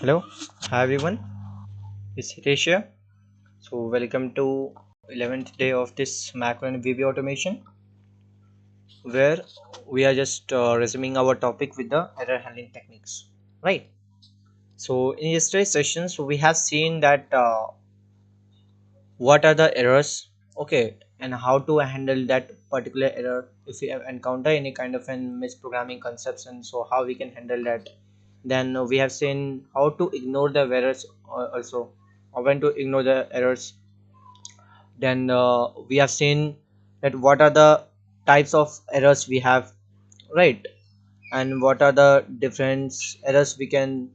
Hello, hi everyone. It's Hitesh here. So welcome to 11th day of this macro and VBA automation, where we are just resuming our topic with the error handling techniques. Right. So in yesterday's sessions, we have seen that what are the errors, okay, and how to handle that particular error if we have encounter any kind of an misprogramming concepts, and so how we can handle that. Then we have seen how to ignore the errors also, or when to ignore the errors. Then we have seen that what are the types of errors we have, right, and what are the different errors we can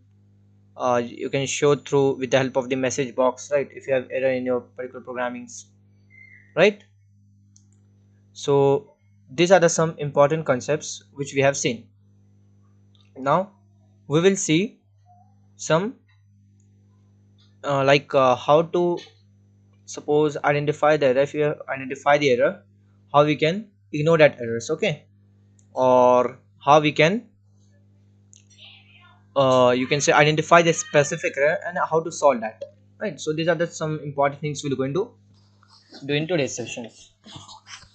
you can show through with the help of the message box, right, if you have error in your particular programmings, right. So these are the some important concepts which we have seen. Now we will see some how to suppose identify the error. If you identify the error, how we can ignore that errors, okay, or how we can you can say identify the specific error and how to solve that, right. So these are the some important things we're going to do in today's sessions.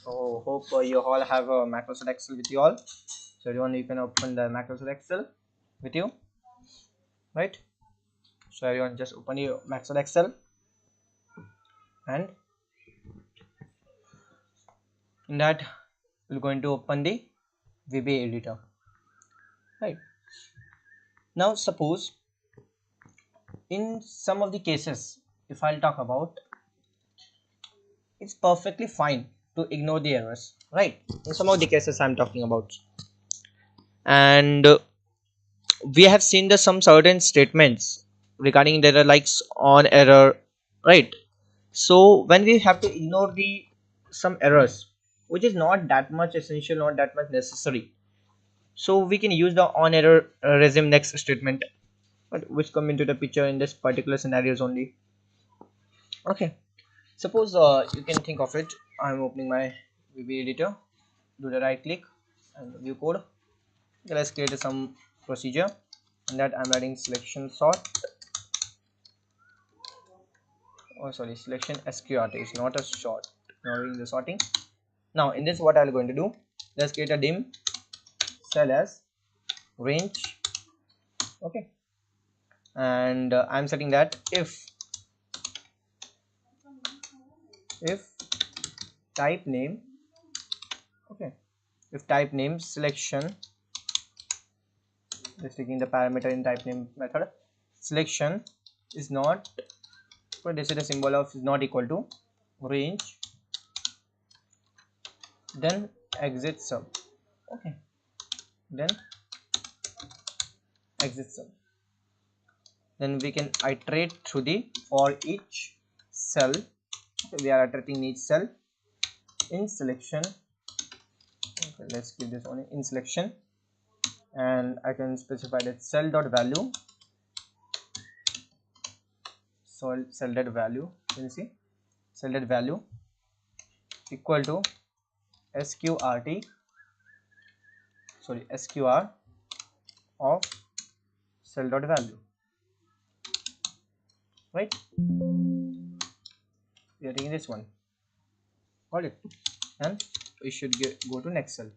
So hope you all have a Microsoft Excel with you all. So everyone, you can open the Microsoft Excel with you, right. So everyone, just open your Microsoft Excel, and in that we're going to open the VBA editor, right. Now suppose in some of the cases, if I'll talk about, it's perfectly fine to ignore the errors, right, in some of the cases I'm talking about. And we have seen the some certain statements regarding the error likes on error, right. So when we have to ignore the some errors which is not that much essential, not that much necessary, so we can use the on error resume next statement, but which come into the picture in this particular scenarios only. Okay, suppose you can think of it. I'm opening my VB editor, do the right click and view code. Okay, let's create some procedure. In that I'm adding selection sort, oh sorry, selection sqrt is not a sort, not doing the sorting. Now in this, what I'm going to do, let's create a dim cell as range, okay, and I'm setting that if type name, okay, if type name selection, just taking the parameter in type name method, selection is not, but this is the symbol of is not equal to range, then exit sum, okay, then exit sum. Then we can iterate through the for each cell, okay, we are iterating each cell in selection, okay, let's give this only in selection, and I can specify that cell dot value, so cell dot value, you see, cell dot value equal to sqrt, sorry, sqr of cell dot value, right. We are taking this one, got it, and we should go to next cell,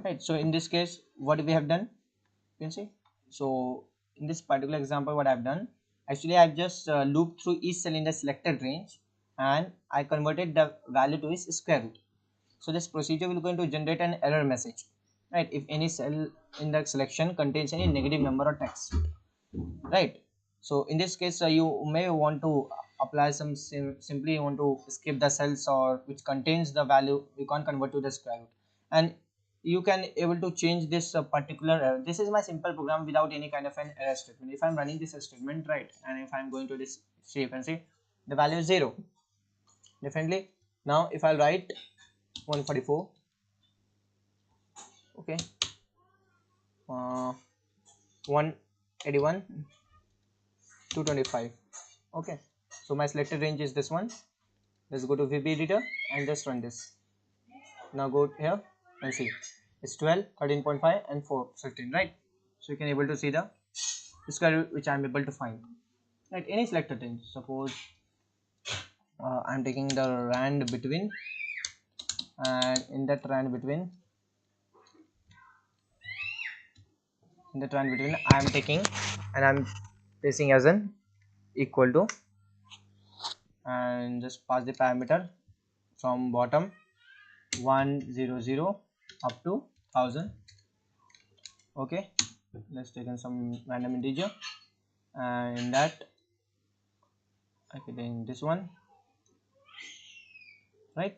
right. So in this case, what we have done, you can see, so in this particular example, what I've done, actually I've just looped through each cell in the selected range, and I converted the value to its square root. So this procedure will going to generate an error message, right, if any cell in the selection contains any negative number or text, right. So in this case, you may want to apply some simply you want to skip the cells or which contains the value we can't convert to the square root, and you can able to change this particular error. This is my simple program without any kind of an error statement. If I'm running this statement, right, and if I'm going to this shape and see the value is 0, definitely. Now if I write 144, okay, 181, 225, okay, so my selected range is this one. Let's go to VB editor and just run this. Now go here and see it's 12, 13.5 and 4, 15, right. So you can able to see the square root which I am able to find. Right, any selector thing. Suppose I am taking the rand between, and in that rand between, I am taking and I am placing as an equal to, and just pass the parameter from bottom 100 up to 1000. Okay, let's take in some random integer, and in that I can take this one, right?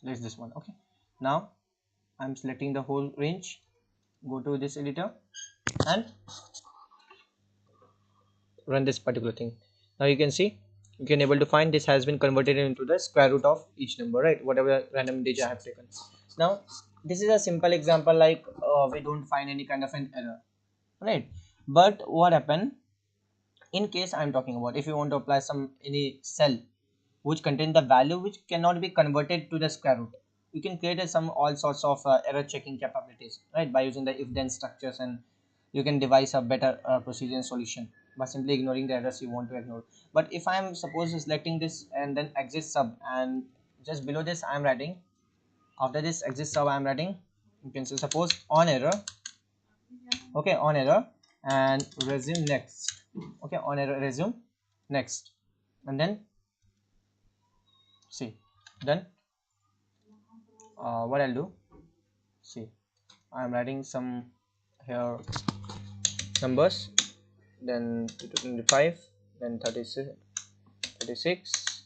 Let's this one. Okay, now I'm selecting the whole range, go to this editor and run this particular thing. Now you can see, you can able to find this has been converted into the square root of each number, right? Whatever random integer I have taken. Now this is a simple example, like we don't find any kind of an error, right? But what happened in case I'm talking about, if you want to apply some any cell which contain the value which cannot be converted to the square root, you can create some all sorts of error checking capabilities, right, by using the if then structures, and you can devise a better procedure and solution by simply ignoring the errors you want to ignore. But if I'm suppose selecting this and then exit sub, and just below this I'm writing, after this exit sub I'm writing, you can say suppose on error, okay, on error and resume next, okay, on error resume next, and then see, then what I'll do, see, I'm writing some here numbers, then 25, then 36, 36,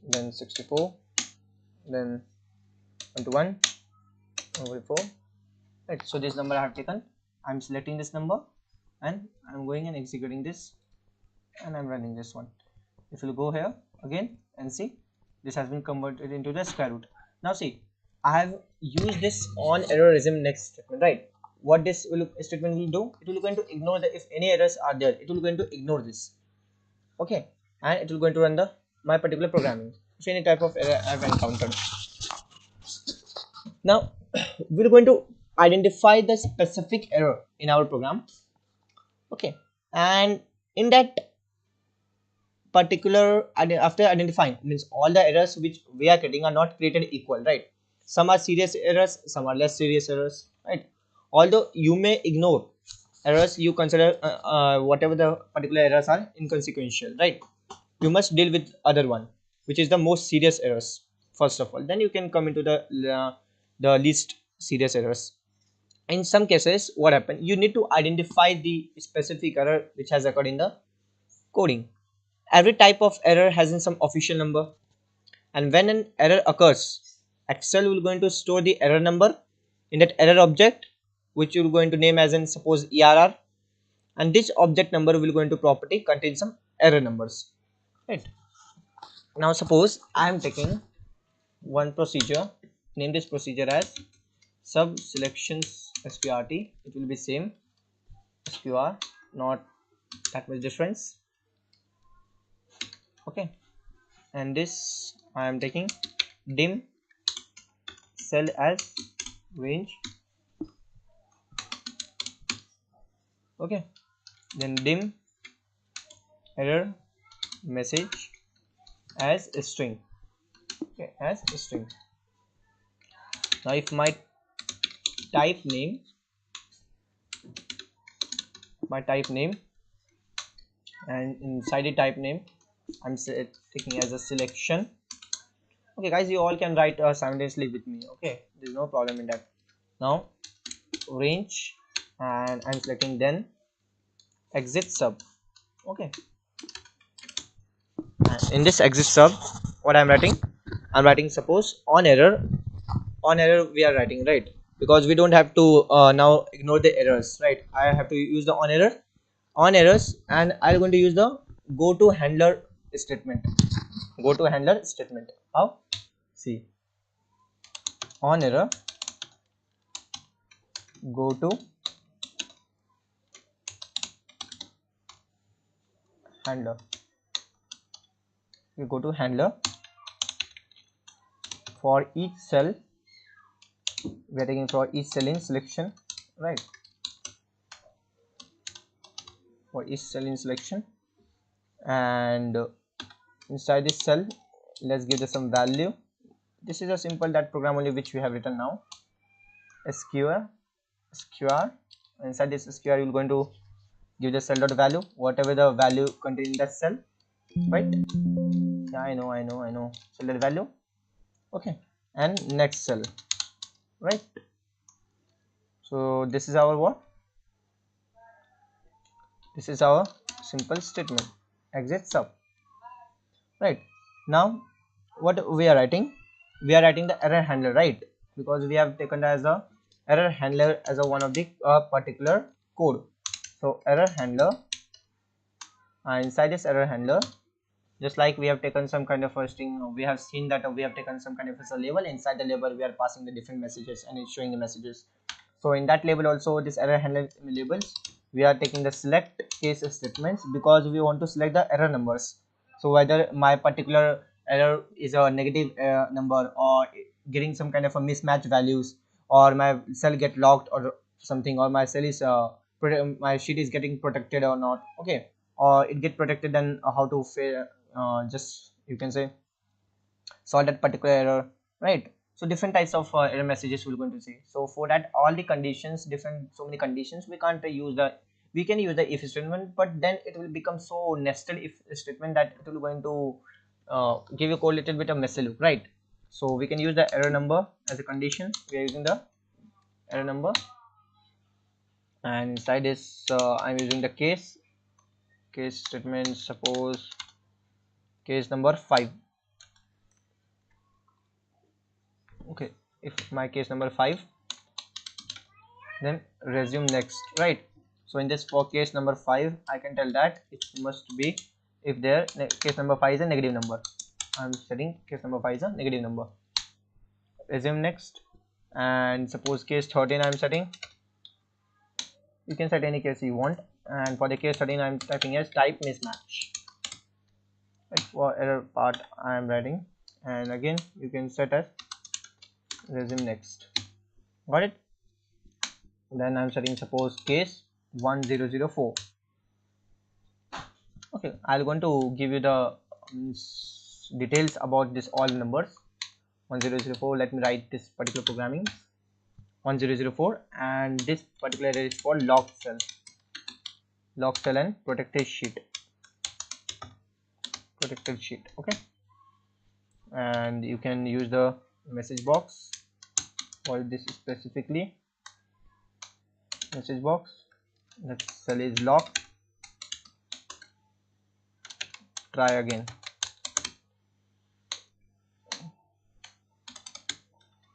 then 64, then 21, 44, right? So this number I have taken, I'm selecting this number and I'm going and executing this, and I'm running this one. If you go here again and see, this has been converted into the square root. Now see, I have used this on error resume next statement, right? What this statement will do, it will going to ignore the, if any errors are there, it will going to ignore this, okay, and it will going to run the my particular programming if any type of error I've encountered. Now we're going to identify the specific error in our program, okay, and in that particular, after identifying, means all the errors which we are getting are not created equal, right? Some are serious errors, some are less serious errors, right? Although you may ignore errors, you consider whatever the particular errors are inconsequential, right? You must deal with other one which is the most serious errors first of all, then you can come into the least serious errors. In some cases what happen, you need to identify the specific error which has occurred in the coding. Every type of error has in some official number, and when an error occurs, Excel will going to store the error number in that error object, which you are going to name as in suppose ERR, and this object number will go into property contain some error numbers, right? Now suppose I am taking one procedure, name this procedure as sub selections sqrt, it will be same sqr, not that much difference, okay, and this I am taking dim cell as range, okay, then dim error message as a string, okay, as a string. Now if my type name, and inside the type name I'm taking as a selection, okay guys, you all can write simultaneously with me, okay, there's no problem in that. Now range, and I'm selecting then exit sub, okay, and in this exit sub what I'm writing suppose on error, we are writing, right, because we don't have to now ignore the errors, right? I have to use the on errors, and I'm going to use the go to handler statement, how, see, on error go to handler, we go to handler, for each cell, we are taking for each cell in selection, right? For each cell in selection, and inside this cell, let's give this some value. This is a simple that program only which we have written now. sqr. Inside this sqr, you're going to give the cell dot value, whatever the value contained in that cell, right? Yeah, I know. Cell dot value, okay, and next cell, right? So this is our what? This is our simple statement, exit sub, right? Now what we are writing? We are writing the error handler, right? Because we have taken as a error handler as a one of the particular code. So error handler, inside this error handler, just like we have taken some kind of a string, we have seen that we have taken some kind of a label. Inside the label we are passing the different messages and it's showing the messages. So in that label also, this error handler labels, we are taking the select case statements because we want to select the error numbers. So whether my particular error is a negative number, or getting some kind of a mismatch values, or my cell get locked or something, or my cell is my sheet is getting protected or not, okay, or it get protected, then how to just you can say solve that particular error, right? So different types of error messages we're going to see. So for that, all the conditions, different, so many conditions, we can't use the, we can use the if statement, but then it will become so nested if statement that it will going to give you a little bit of messy look, right? So we can use the error number as a condition. We are using the error number, and inside this I'm using the case statement. Suppose case number 5, okay. If my case number 5, then resume next, right? So in this, for case number 5, I can tell that it must be if their case number 5 is a negative number. I'm setting case number 5 is a negative number. Resume next. And suppose case 13 I'm setting, you can set any case you want, and for the case 13 I'm typing as type mismatch, right? For error part I am writing, and again you can set as resume next. Got it? Then I'm setting suppose case 1004. Okay, I'm going to give you the details about this all numbers. 1004, let me write this particular programming. 1004, and this particular array is for locked cell and protected sheet, okay. And you can use the message box for this specifically. Message box, that cell is locked, try again,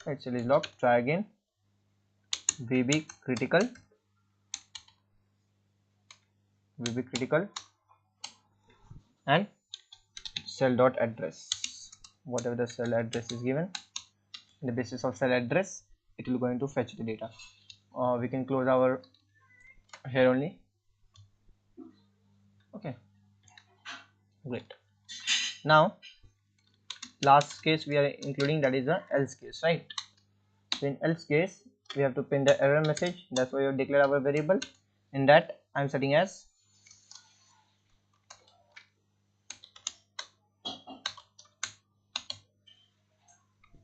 right? Cell is locked, try again. VB critical, and cell dot address, whatever the cell address is given, on the basis of cell address it will going to fetch the data. We can close our here only, okay, great. Now last case we are including, that is the else case, right? So in else case we have to print the error message. That's why you declare our variable. In that I'm setting as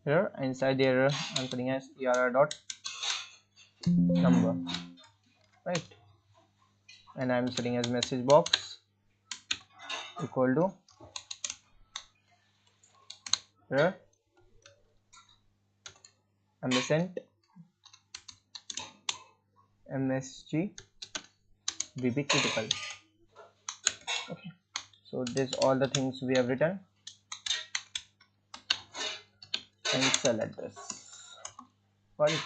error, inside the error I'm setting as err dot number, right? And I'm setting as message box equal to error ampersand msg VB critical, okay. So this all the things we have written, and cell address, got it?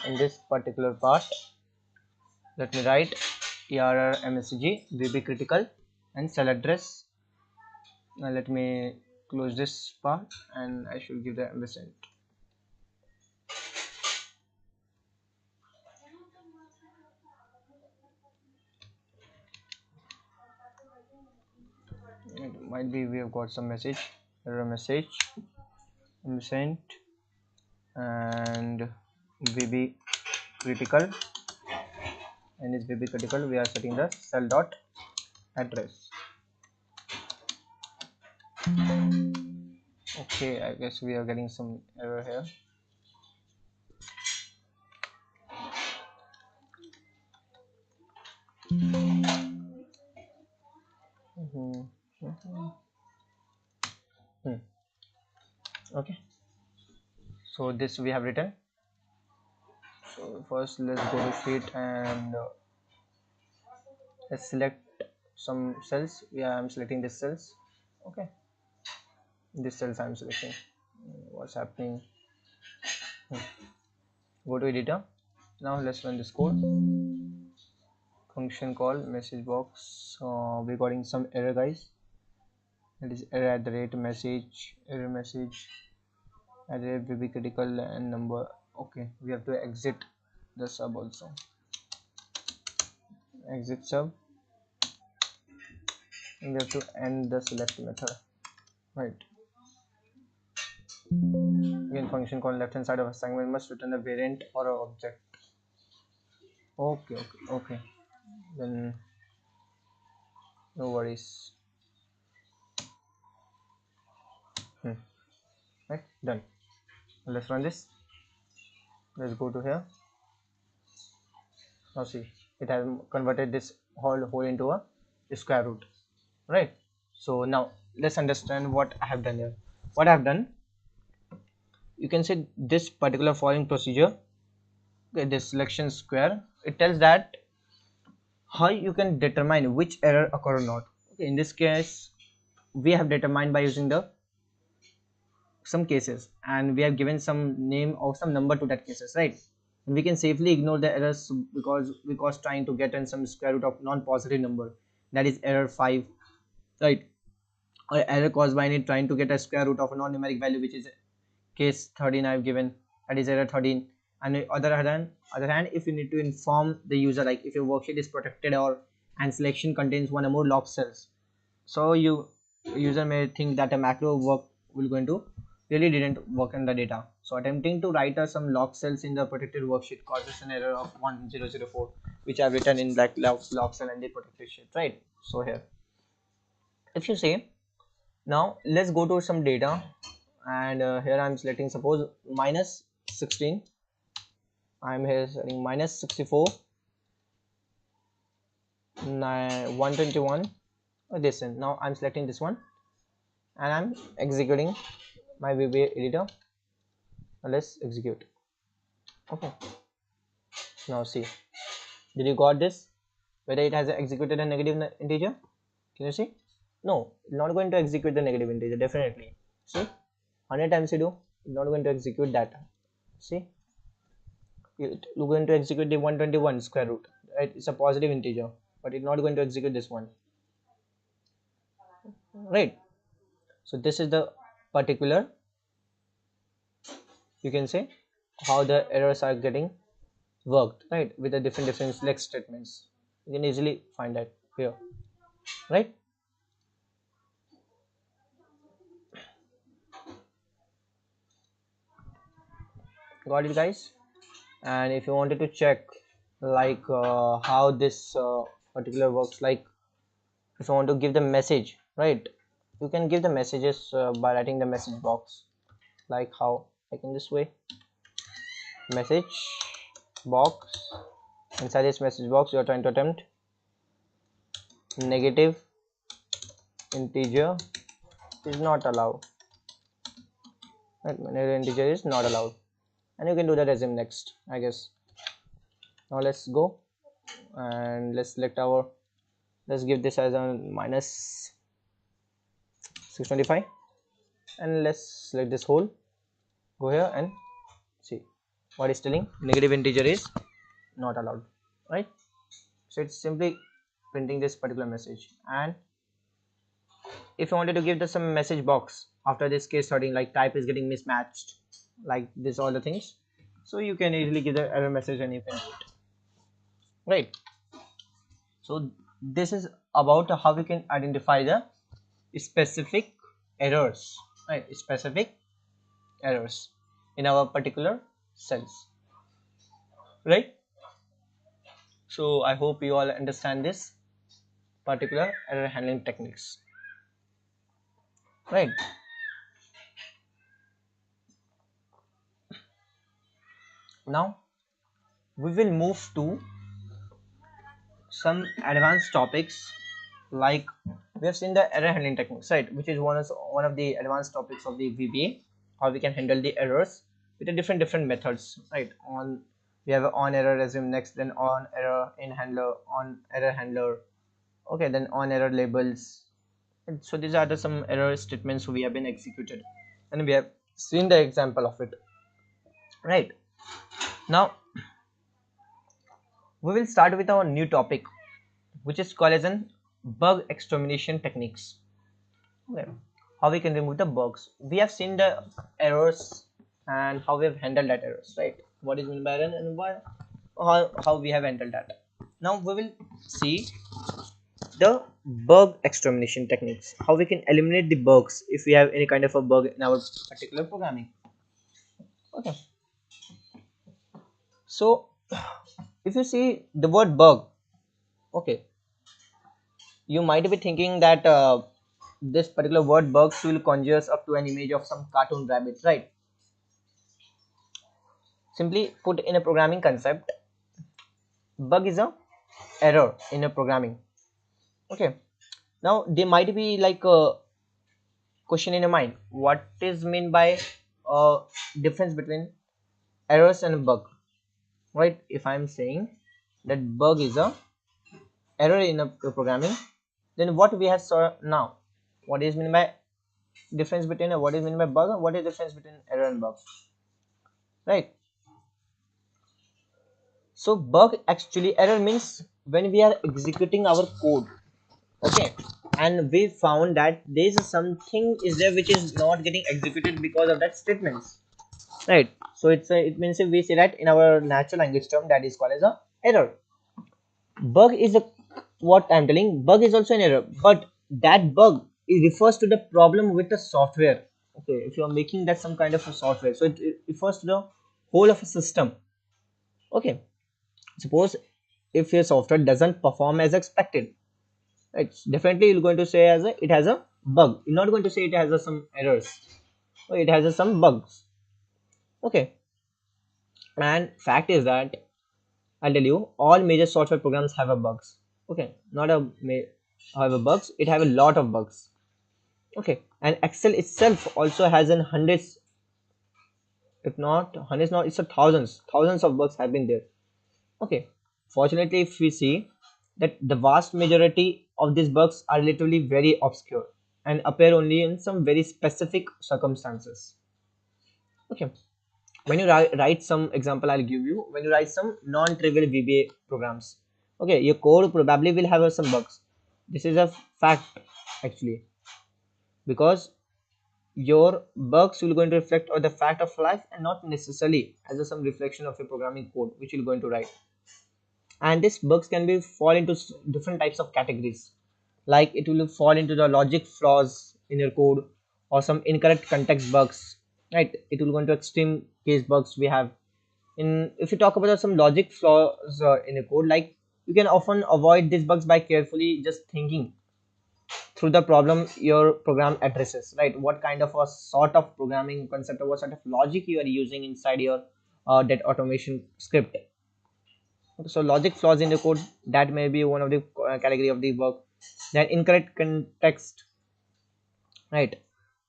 In this particular part, let me write err msg VB critical and cell address. Now let me close this part, and I should give the ampersand. It might be we have got some message, error message sent, and VB critical, and is VB critical. We are setting the cell dot address. Okay, I guess we are getting some error here. Okay, so this we have written. So first let's go to sheet and let's select some cells. Yeah, I'm selecting these cells. Okay, these cells I'm selecting. What's happening? Go to editor. Now let's run this code. Function call message box. We're getting some error, guys. That is error at the rate message, error message at the rate VB critical and number. Okay, we have to exit the sub also. Exit sub. And we have to end the select method. Right. Again, function call left hand side of assignment must return a variant or an object. Okay. Then no worries. Right, done. Let's run this. Let's go to here. Now see, it has converted this whole into a square root. Right. So now let's understand what I have done here. What I have done, you can see this particular following procedure. Okay, this selection square. It tells that how you can determine which error occur or not. Okay, in this case, we have determined by using the some cases, and we have given some name or some number to that cases, right? And we can safely ignore the errors because trying to get in some square root of non-positive number, that is error 5, right? Or error caused by any trying to get a square root of a non-numeric value, which is case 13 I have given, that is error 13. And on the other hand, if you need to inform the user, like if your worksheet is protected or and selection contains one or more locked cells, so user may think that a macro work will going to really didn't work in the data. So attempting to write some locked cells in the protected worksheet causes an error of 1004, which I've written in like lock cell and the protected sheet, right? So here, if you say, now let's go to some data, and here I'm selecting suppose minus 16. I'm here setting minus 64, 121, or this one. Now I'm selecting this one and I'm executing my VBA editor. Now let's execute. Okay, now see, did you got this, whether it has executed a negative integer? Can you see? No, it's not going to execute the negative integer, definitely. See, 100 times you do, it's not going to execute that. See, you're going to execute the 121 square root, right? It's a positive integer, but it's not going to execute this one, right? So this is the particular, you can say, how the errors are getting worked, right? With the different select statements, you can easily find that here, right? Got it, guys? And if you wanted to check like how this particular works, like if you want to give the message, right, you can give the messages by writing the message box, like how, like in this way, message box. Inside this message box you are trying to attempt negative integer is not allowed, right? Negative integer is not allowed, and you can do that as in next, I guess. Now let's go and let's select our, let's give this as a minus 625, and let's select this whole, go here and see what is telling, negative integer is not allowed, right? So it's simply printing this particular message. And if you wanted to give the some message box after this case 13, like type is getting mismatched, like this, all the things, so you can easily give the error message and you can do it, right? So this is about how we can identify the specific errors, right? Specific errors in our particular cells, right? So I hope you all understand this particular error handling techniques, right? Now we will move to some advanced topics, like we have seen the error handling techniques, right, which is one of the advanced topics of the VBA, how we can handle the errors with the different methods, right? On we have on error resume next, then on error in handler, on error handler, okay, then on error labels. And so these are the some error statements we have been executed, and we have seen the example of it, right? Now we will start with our new topic, which is called as an bug extermination techniques. Okay. How we can remove the bugs. We have seen the errors and how we have handled that errors, right? What is meant by error and why, how we have handled that. Now we will see the bug extermination techniques. How we can eliminate the bugs if we have any kind of a bug in our particular programming. Okay. So if you see the word bug, okay, you might be thinking that this particular word bugs will conjure us up to an image of some cartoon rabbit, right? Simply put, in a programming concept, bug is a error in a programming. Okay. Now there might be like a question in your mind: what is mean by difference between errors and bug, right? If I'm saying that bug is a error in a programming, then what we have saw now, what is mean by difference between what is mean by bug, what is difference between error and bug, right? So bug, actually error means when we are executing our code, okay, and we found that there is something is there which is not getting executed because of that statements, right? So it means if we say that in our natural language term, that is called as a error. Bug is a, what I'm telling, bug is also an error, but that bug, it refers to the problem with the software. Okay, if you are making that some kind of a software, so it refers to the whole of a system. Okay, suppose if your software doesn't perform as expected, it's definitely you're going to say as a, it has a bug. You're not going to say it has some errors or it has some bugs. Okay, and fact is that I'll tell you, all major software programs have a bugs. Okay, not a have a bugs, it have a lot of bugs. Okay, and Excel itself also has an hundreds, if not hundreds, not it's a thousands of bugs have been there. Okay, fortunately if we see that the vast majority of these bugs are literally very obscure and appear only in some very specific circumstances. Okay, when you write some example, I'll give you, when you write some non-trivial VBA programs, okay, your code probably will have some bugs. This is a fact actually, because your bugs will going to reflect on the fact of life and not necessarily as some reflection of your programming code which you're going to write. And these bugs can be fall into different types of categories, like it will fall into the logic flaws in your code or some incorrect context bugs, right? It will go into extreme case bugs we have in. If you talk about some logic flaws in a code, like you can often avoid these bugs by carefully just thinking through the problem your program addresses, right? What kind of a sort of programming concept or what sort of logic you are using inside your that automation script. So logic flaws in the code, that may be one of the category of the bug. Then incorrect context, right?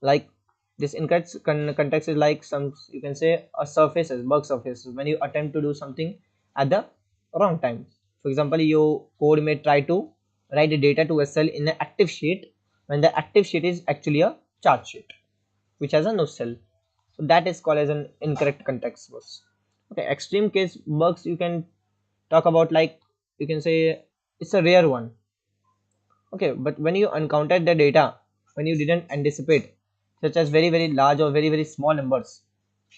Like this incorrect context is like some, you can say a surfaces, bug surfaces, when you attempt to do something at the wrong time. For example, your code may try to write the data to a cell in an active sheet when the active sheet is actually a chart sheet which has a no cell. So that is called as an incorrect context bugs. Okay, extreme case bugs you can talk about, like you can say it's a rare one. Okay, but when you encountered the data when you didn't anticipate, such as very large or very small numbers,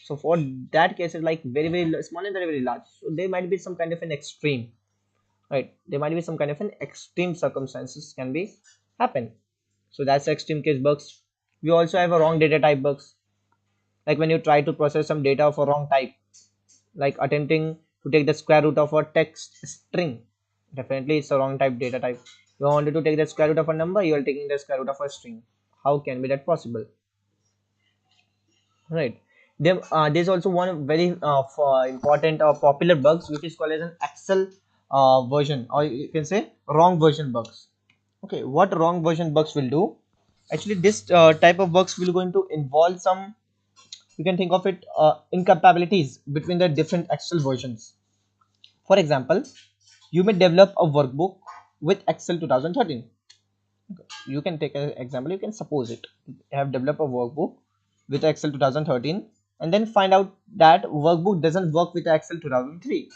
so for that case it's like very small and very large, so there might be some kind of an extreme, right? There might be some kind of an extreme circumstances can be happen. So that's extreme case bugs. We also have a wrong data type bugs, like when you try to process some data of a wrong type, like attempting to take the square root of a text string. Definitely it's a wrong type data type. You wanted to take the square root of a number, you are taking the square root of a string. How can be that possible? Right. There's also one very important popular bugs which is called as an Excel version, or you can say wrong version bugs. Okay, what wrong version bugs will do? Actually, this type of bugs will going to involve some, you can think of it, incompatibilities between the different Excel versions. For example, you may develop a workbook with Excel 2013. You can take an example, you can suppose it. You have developed a workbook with Excel 2013 and then find out that workbook doesn't work with Excel 2003.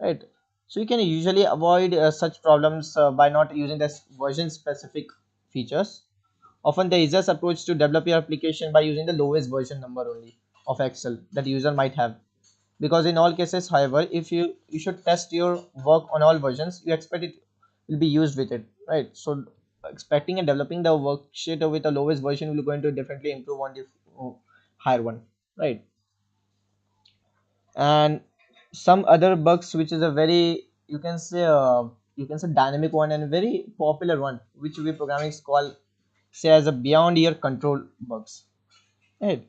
Right. So you can usually avoid such problems by not using the version specific features. Often the easiest approach to develop your application by using the lowest version number only of Excel that user might have. Because in all cases, however, if you should test your work on all versions, you expect it will be used with it, right? So expecting and developing the worksheet with the lowest version will going to definitely improve on the higher one, right? And some other bugs which is a very, you can say dynamic one and very popular one which we programming call, say, as a beyond your control bugs, right?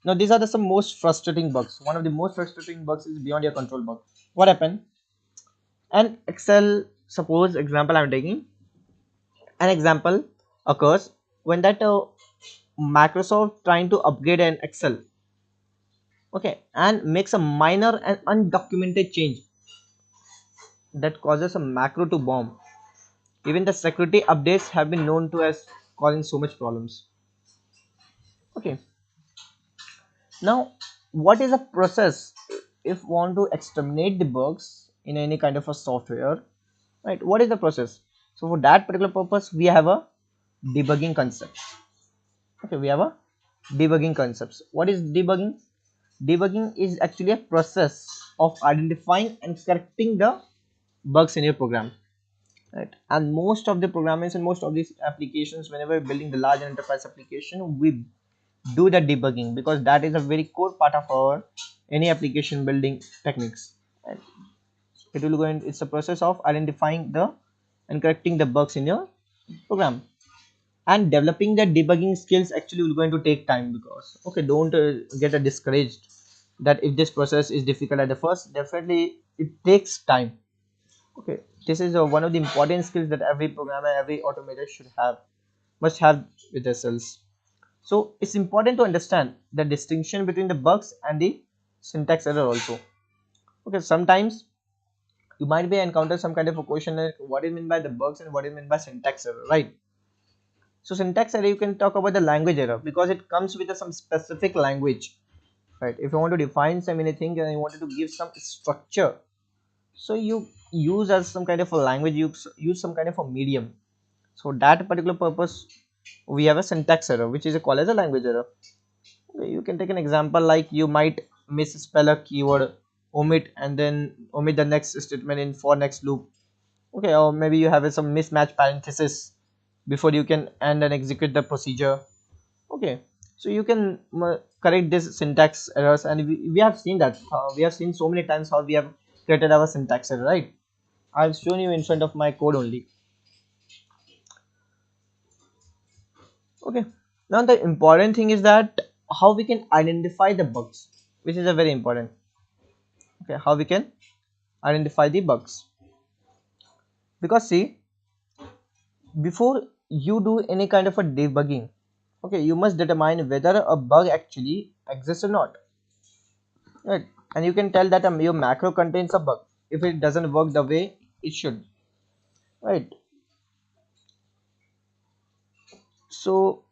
Now these are the some most frustrating bugs. One of the most frustrating bugs is beyond your control bug. What happened? An Excel, suppose example I'm taking, an example occurs when that Microsoft trying to upgrade an Excel, okay, and makes a minor and undocumented change that causes a macro to bomb. Even the security updates have been known to as causing so much problems. Okay, now what is a process if want to exterminate the bugs in any kind of a software, right? What is the process? So for that particular purpose we have a debugging concept. Okay, we have a debugging concepts. What is debugging? Debugging is actually a process of identifying and correcting the bugs in your program, right? And most of the programmers and most of these applications, whenever we're building the large enterprise application, we do the debugging because that is a very core part of our any application building techniques. And it will go in, it's a process of identifying the and correcting the bugs in your program. And developing the debugging skills actually will going to take time, because okay, don't get discouraged that if this process is difficult at the first, definitely it takes time. Okay, this is one of the important skills that every programmer, every automator should have, must have with themselves. So it's important to understand the distinction between the bugs and the syntax error also. Okay, sometimes you might be encounter some kind of a question like what is meant by the bugs and what is meant by syntax error, right? So syntax error, you can talk about the language error because it comes with some specific language, right? If you want to define some anything and you wanted to give some structure, so you use as some kind of a language, you use some kind of a medium. So that particular purpose, we have a syntax error, which is called as a language error. Okay, you can take an example like you might misspell a keyword, omit and then omit the next statement in for next loop. Okay, or maybe you have some mismatch parenthesis before you can end and execute the procedure. Okay, so you can correct this syntax errors, and we have seen that we have seen so many times how we have created our syntax error, right? I've shown you in front of my code only. Okay, now the important thing is that how we can identify the bugs, which is a very important. Okay, how we can identify the bugs, because see, before you do any kind of a debugging, okay, you must determine whether a bug actually exists or not, right? And you can tell that your macro contains a bug if it doesn't work the way it should, right? So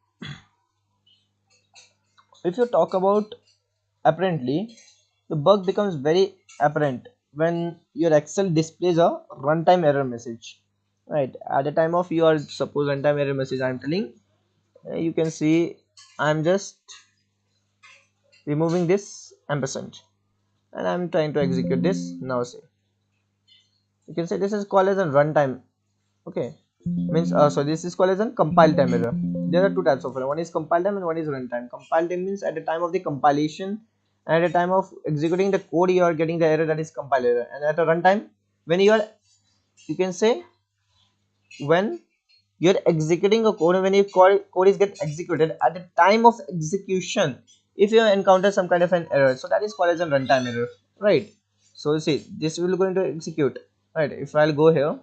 if you talk about apparently, the bug becomes very apparent when your Excel displays a runtime error message, right? At the time of your suppose runtime error message, I'm telling, you can see I'm just removing this ampersand and I'm trying to execute this now. See, you can say this is called as a runtime. Okay, means so this is called as a compile time error. There are two types of error, one is compile time and one is runtime. Compile time means at the time of the compilation and at the time of executing the code you are getting the error, that is compile error. And at a runtime, when you can say when you're executing a code, when your code is get executed, at the time of execution if you encounter some kind of an error, so that is called as a runtime error, right? So see, this will going to execute, right? If I'll go here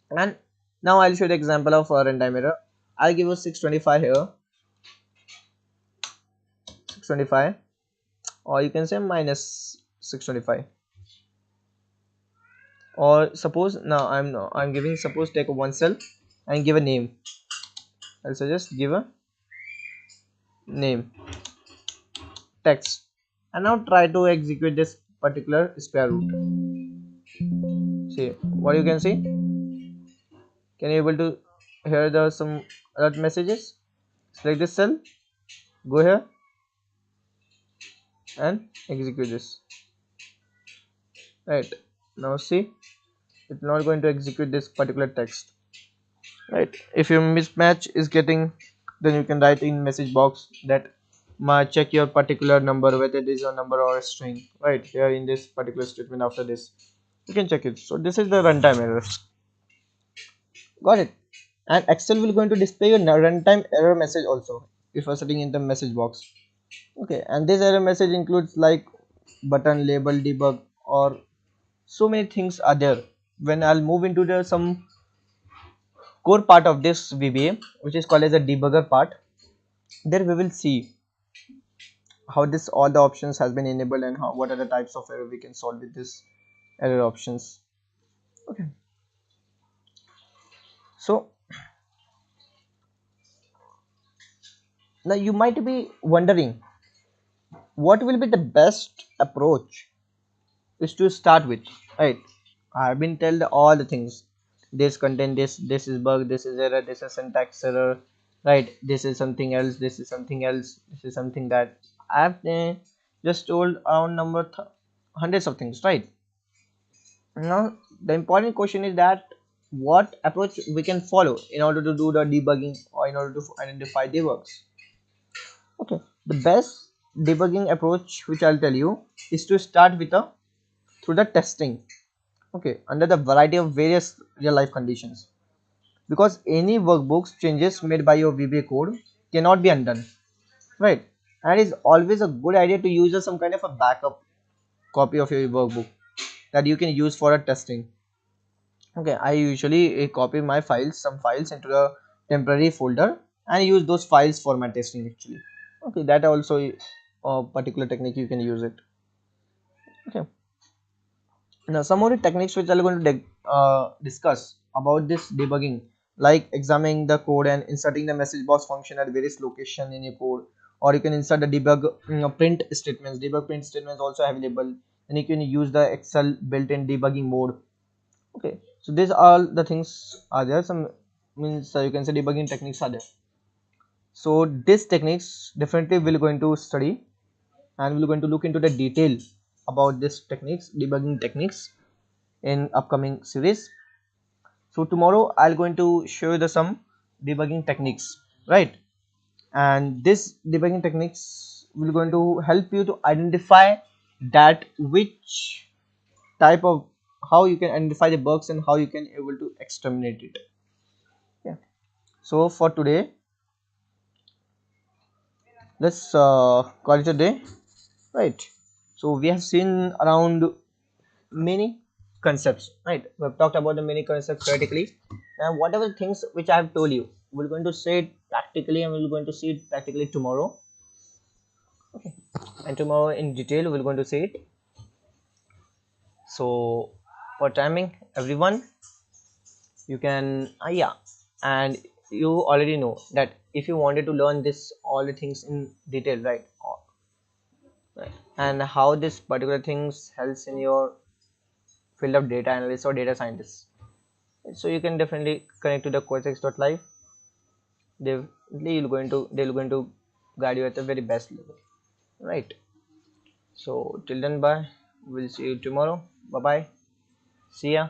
and now I'll show you the example of a runtime error. I'll give you 625 here, 625, or you can say minus 625. Or suppose now I'm giving, suppose take a one cell and give a name. I'll suggest give a name text and now try to execute this particular square root. See what you can see. Can you able to hear the some alert messages? Select this cell, go here and execute this, right? Now see, it's not going to execute this particular text, right? If your mismatch is getting, then you can write in message box that check your particular number, whether it is a number or a string, right? Here in this particular statement, after this you can check it. So this is the runtime error. Got it? And Excel will going to display your runtime error message also if you're setting in the message box. Okay, and this error message includes like button, label, debug, or so many things are there. When I'll move into the some core part of this VBA, which is called as a debugger part, there we will see how this all the options has been enabled and how what are the types of error we can solve with this error options. Okay, so now you might be wondering what will be the best approach is to start with, right? I've been told all the things, this content, this is bug, this is error, this is syntax error, right? This is something else, this is something else, this is something that I've just told around number hundreds of things, right? Now the important question is that what approach we can follow in order to do the debugging or in order to identify the bugs. Okay, the best debugging approach which I'll tell you is to start with a through the testing, okay, under the variety of various real life conditions, because any workbooks changes made by your VBA code cannot be undone, right? And it's always a good idea to use some kind of a backup copy of your workbook that you can use for a testing. Okay, I usually copy my files, some files into a temporary folder and use those files for my testing actually. Okay, that also a particular technique you can use it. Okay, now some of the techniques which I'm going to discuss about this debugging, like examining the code and inserting the message box function at various location in your code, or you can insert the debug print statements. Debug print statements also available, and you can use the Excel built-in debugging mode. Okay, so these all the things are there. Some means you can say debugging techniques are there. So these techniques definitely we're going to study and we're going to look into the detail about this techniques, debugging techniques, in upcoming series. So tomorrow I'll going to show you the some debugging techniques, right? And this debugging techniques will going to help you to identify that which type of, how you can identify the bugs and how you can able to exterminate it. Yeah, so for today let's call it a day, right? So we have seen around many concepts, right? We have talked about the many concepts theoretically, and whatever things which I have told you, we're going to say it practically and we're going to see it practically tomorrow. Okay, and tomorrow in detail we're going to see it. So for timing everyone, you can yeah, and you already know that if you wanted to learn this all the things in detail, right? Right, and how this particular things helps in your field of data analyst or data scientist, so you can definitely connect to the Coachx.Live. They'll going to guide you at the very best level, right? So till then, bye, we'll see you tomorrow. Bye bye, see ya.